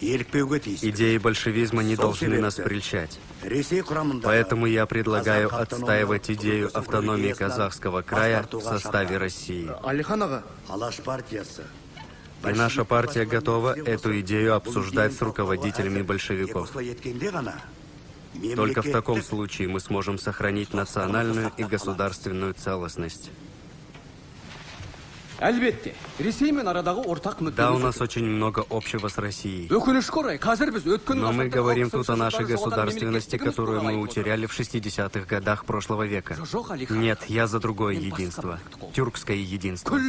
Идеи большевизма не должны нас прельщать. Поэтому я предлагаю отстаивать идею автономии Казахского края в составе России. И наша партия готова эту идею обсуждать с руководителями большевиков. Только в таком случае мы сможем сохранить национальную и государственную целостность. Да, у нас очень много общего с Россией. Но мы говорим тут о нашей государственности, которую мы утеряли в 60-х годах прошлого века. Нет, я за другое единство. Тюркское единство.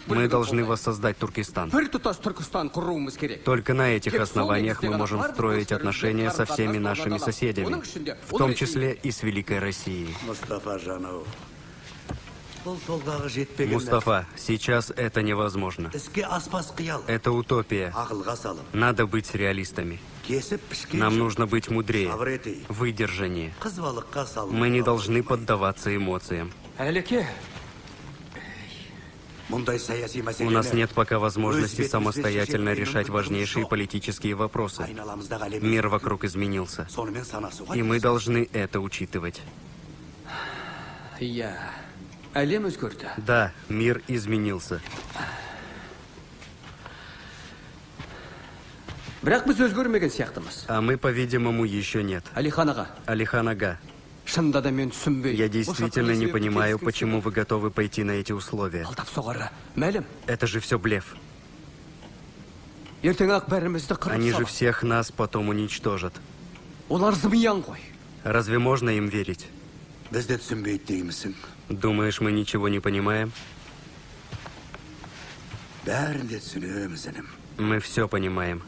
Мы должны воссоздать Туркестан. Только на этих основаниях мы можем строить отношения со всеми нашими соседями, в том числе и с Великой Россией. Мустафа, сейчас это невозможно. Это утопия. Надо быть реалистами. Нам нужно быть мудрее, выдержаннее. Мы не должны поддаваться эмоциям. У нас нет пока возможности самостоятельно решать важнейшие политические вопросы. Мир вокруг изменился. И мы должны это учитывать. Да, мир изменился. А мы, по-видимому, еще нет. Алихан ага. Я действительно не понимаю, почему вы готовы пойти на эти условия. Это же все блеф. Они же всех нас потом уничтожат. Разве можно им верить? Думаешь, мы ничего не понимаем? Мы все понимаем.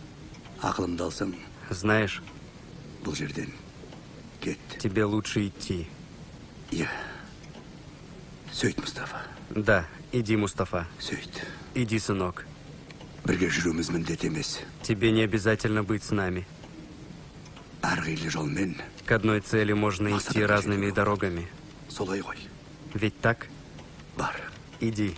Знаешь, тебе лучше идти. Да, иди, Мустафа. Иди, сынок. Тебе не обязательно быть с нами. К одной цели можно идти разными дорогами. Ведь так? Иди.